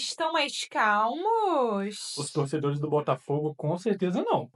estão mais calmos? Os torcedores do Botafogo, com certeza não.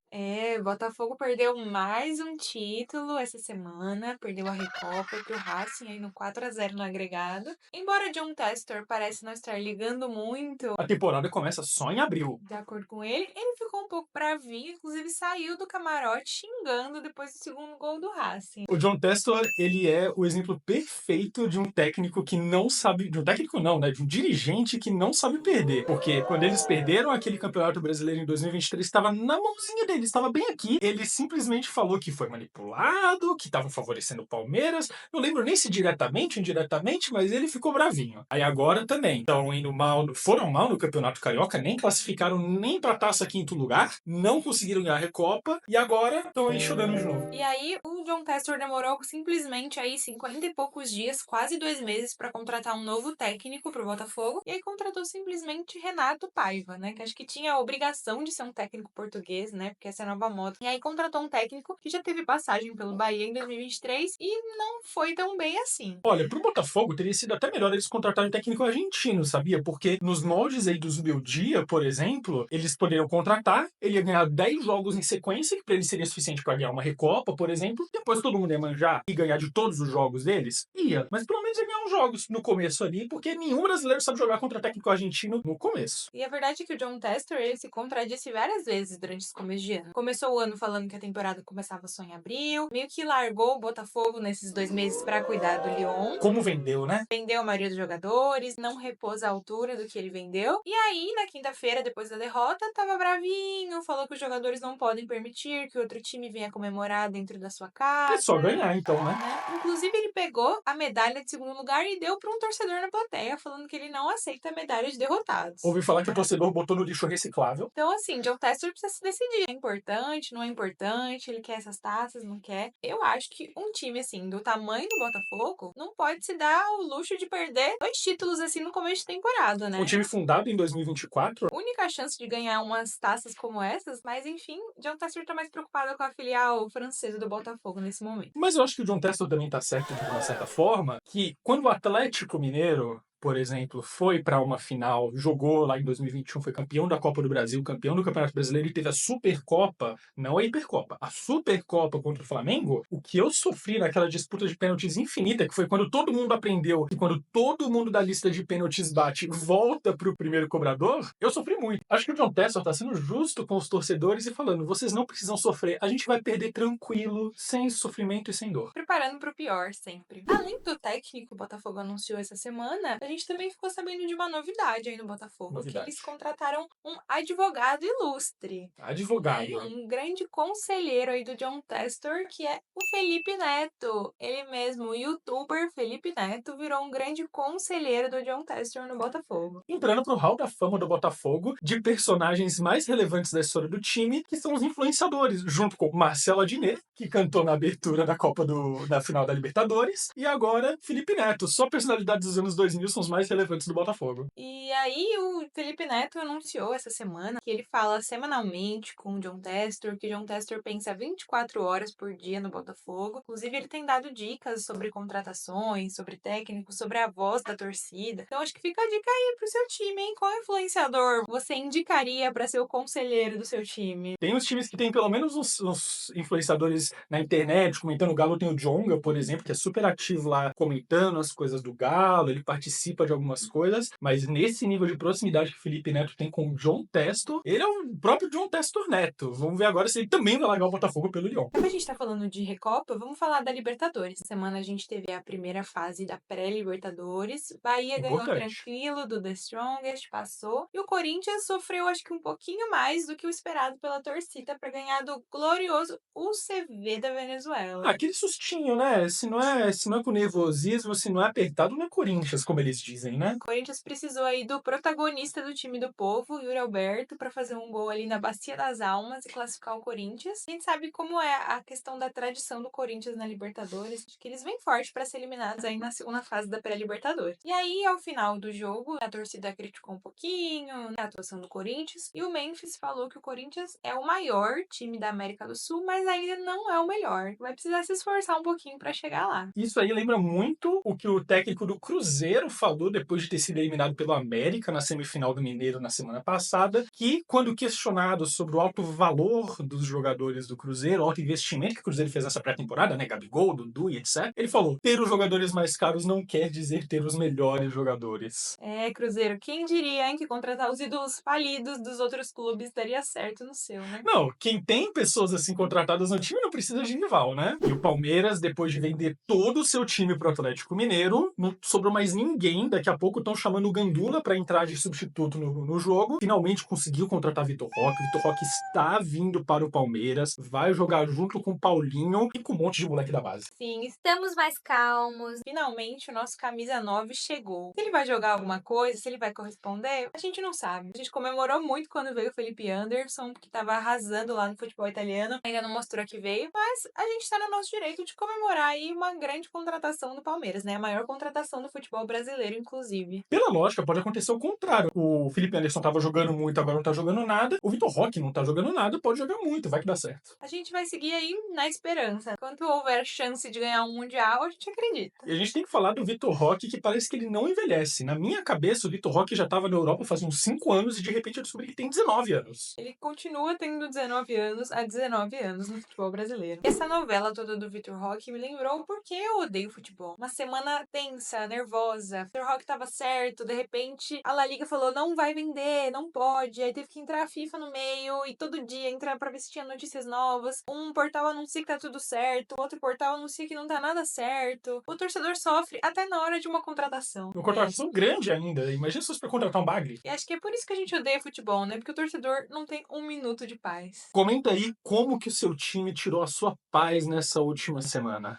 O Botafogo perdeu mais um título essa semana, perdeu a Recopa para o Racing aí no 4-0 no agregado. Embora John Textor parece não estar ligando muito, A temporada começa só em abril. de acordo com ele ficou um pouco bravinho, inclusive saiu do camarote xingando depois do segundo gol do Racing. O John Textor, ele é o exemplo perfeito de um técnico que não sabe... De um técnico não, né? De um dirigente que não sabe perder. Porque quando eles perderam aquele Campeonato Brasileiro em 2023, estava na mãozinha dele, estava bem aqui. Ele simplesmente falou que foi manipulado, que estavam favorecendo o Palmeiras. Não lembro nem se diretamente ou indiretamente, mas ele ficou bravinho. Aí agora também. Estão indo mal, foram mal no Campeonato Carioca, nem classificaram nem pra taça quinto lugar, não conseguiram ganhar a Recopa, e agora estão aí chorando de novo. E aí, o John Textor demorou simplesmente aí 50 e poucos dias, quase 2 meses, para contratar um novo técnico pro Botafogo. E aí contratou simplesmente Renato Paiva, né? Que acho que tinha a obrigação de ser um técnico português, né? Porque essa é a nova moda. E aí contratou um técnico que já teve passagem pelo Bahia em 2023 e não foi tão bem assim. Olha, pro Botafogo teria sido até melhor eles contratarem um técnico argentino, sabia? Porque nos moldes aí do Zubeldia, por exemplo, eles poderiam contratar, ele ia ganhar 10 jogos em sequência, que pra ele seria suficiente pra ganhar uma Recopa, por exemplo. Depois todo mundo ia manjar e ganhar de todos os jogos deles? Ia. Mas pelo menos ia ganhar uns jogos no começo ali, porque nenhum brasileiro sabe jogar contra técnico argentino no começo. E a verdade é que o John Textor, ele se contradisse várias vezes durante esse começo de ano. Começou o ano falando que a temporada começava só em abril, meio que largou o Botafogo nesses 2 meses para cuidar do Lyon. Como vendeu, né? Vendeu a maioria dos jogadores, não repôs a altura do que ele vendeu. E aí, na quinta-feira, depois da derrota, tava bravinho, falou que os jogadores não podem permitir que outro time venha comemorar dentro da sua É casa. só ganhar, então, né? Inclusive, ele pegou a medalha de segundo lugar e deu para um torcedor na plateia, falando que ele não aceita a medalha de derrotados. Ouvi falar que o torcedor botou no lixo reciclável. Então, assim, John Textor precisa se decidir. É importante, não é importante? Ele quer essas taças, não quer? Eu acho que um time, assim, do tamanho do Botafogo, não pode se dar o luxo de perder 2 títulos, assim, no começo de temporada, né? Um time fundado em 2024. Única chance de ganhar umas taças como essas, mas enfim, John Textor tá mais preocupado com a filial francesa do Botafogo nesse momento. Mas eu acho que o John Textor também tá certo de uma certa forma, que quando o Atlético Mineiro, por exemplo, foi para uma final, jogou lá em 2021, foi campeão da Copa do Brasil, campeão do Campeonato Brasileiro e teve a Supercopa, não a Hipercopa, a Supercopa contra o Flamengo, o que eu sofri naquela disputa de pênaltis infinita, que foi quando todo mundo aprendeu e quando todo mundo da lista de pênaltis bate volta pro primeiro cobrador, eu sofri muito. Acho que o John Textor tá sendo justo com os torcedores e falando, vocês não precisam sofrer, a gente vai perder tranquilo, sem sofrimento e sem dor. Preparando pro pior sempre. Além do técnico que o Botafogo anunciou essa semana, a gente também ficou sabendo de uma novidade aí no Botafogo, que Novidade. eles contrataram um advogado ilustre. Advogado. Um grande conselheiro aí do John Textor, que é o Felipe Neto. Ele mesmo, o youtuber Felipe Neto, virou um grande conselheiro do John Textor no Botafogo. Entrando pro hall da fama do Botafogo, de personagens mais relevantes da história do time, que são os influenciadores, junto com Marcelo Adnet, que cantou na abertura da final da Libertadores, e agora Felipe Neto. Só personalidades dos anos 2000 são os mais relevantes do Botafogo. E aí o Felipe Neto anunciou essa semana que ele fala semanalmente com o John Textor, que o John Textor pensa 24 horas por dia no Botafogo. Inclusive, ele tem dado dicas sobre contratações, sobre técnicos, sobre a voz da torcida. Então, acho que fica a dica aí pro seu time, hein? Qual influenciador você indicaria para ser o conselheiro do seu time? Tem uns times que tem pelo menos uns influenciadores na internet, comentando. O Galo tem o Djonga, por exemplo, que é super ativo lá, comentando as coisas do Galo, ele participa de algumas coisas, mas nesse nível de proximidade que o Felipe Neto tem com o John Textor, ele é o próprio John Textor Neto. Vamos ver agora se ele também vai largar o Botafogo pelo Lyon. Como a gente tá falando de Recopa, vamos falar da Libertadores. Essa semana a gente teve a primeira fase da pré-Libertadores. Bahia ganhou Importante. tranquilo do The Strongest, passou. E o Corinthians sofreu, acho que um pouquinho mais do que o esperado pela torcida para ganhar do glorioso UCV da Venezuela. Aquele sustinho, né? Se não é com nervosismo, se não é apertado, não é Corinthians, como eles dizem, né? O Corinthians precisou aí do protagonista do time do povo, Yuri Alberto, para fazer um gol ali na Bacia das Almas e classificar o Corinthians. A gente sabe como é a questão da tradição do Corinthians na Libertadores, que eles vêm forte para ser eliminados aí na segunda fase da pré-Libertadores. E aí, ao final do jogo, a torcida criticou um pouquinho, né, a atuação do Corinthians, e o Memphis falou que o Corinthians é o maior time da América do Sul, mas ainda não é o melhor. Vai precisar se esforçar um pouquinho para chegar lá. Isso aí lembra muito o que o técnico do Cruzeiro falou, depois de ter sido eliminado pelo América na semifinal do Mineiro na semana passada, que, quando questionado sobre o alto valor dos jogadores do Cruzeiro, o alto investimento que o Cruzeiro fez nessa pré-temporada, né, Gabigol, Dudu e etc., ele falou: ter os jogadores mais caros não quer dizer ter os melhores jogadores. É, Cruzeiro, quem diria, hein, que contratar os ídolos falidos dos outros clubes daria certo no seu, né? Não, quem tem pessoas assim contratadas no time não precisa de rival, né? E o Palmeiras, depois de vender todo o seu time pro Atlético Mineiro, não sobrou mais ninguém. Daqui a pouco estão chamando o Gandula para entrar de substituto no jogo. Finalmente conseguiu contratar Vitor Roque. Vitor Roque está vindo para o Palmeiras, vai jogar junto com o Paulinho e com um monte de moleque da base. Sim, estamos mais calmos. Finalmente o nosso camisa 9 chegou. Se ele vai jogar alguma coisa, se ele vai corresponder, a gente não sabe. A gente comemorou muito quando veio o Felipe Anderson, que tava arrasando lá no futebol italiano. Ainda não mostrou que veio, mas a gente tá no nosso direito de comemorar aí uma grande contratação do Palmeiras, né? A maior contratação do futebol brasileiro, inclusive. Pela lógica, pode acontecer o contrário. O Felipe Anderson tava jogando muito, agora não tá jogando nada. O Vitor Roque não tá jogando nada, pode jogar muito, vai que dá certo. A gente vai seguir aí na esperança. Enquanto houver chance de ganhar um Mundial, a gente acredita. E a gente tem que falar do Vitor Roque, que parece que ele não envelhece. Na minha cabeça, o Vitor Roque já estava na Europa faz uns 5 anos e de repente eu descobri que ele tem 19 anos. Ele continua tendo 19 anos há 19 anos no futebol brasileiro. E essa novela toda do Vitor Roque me lembrou porque eu odeio futebol. Uma semana tensa, nervosa. O Vitor Roque tava certo, de repente a La Liga falou não vai vender, não pode. Aí teve que entrar a FIFA no meio e todo dia entrar pra ver se tinha notícias novas. Um portal anuncia que tá tudo certo, outro portal anuncia que não tá nada certo. O torcedor sofre até na hora de uma contratação. Uma contratação grande ainda. Imagina se fosse pra contratar um Bagre. E acho que é por isso que a gente odeia futebol, né? Porque o torcedor não tem um minuto de paz. Comenta aí como que o seu time tirou a sua paz nessa última semana.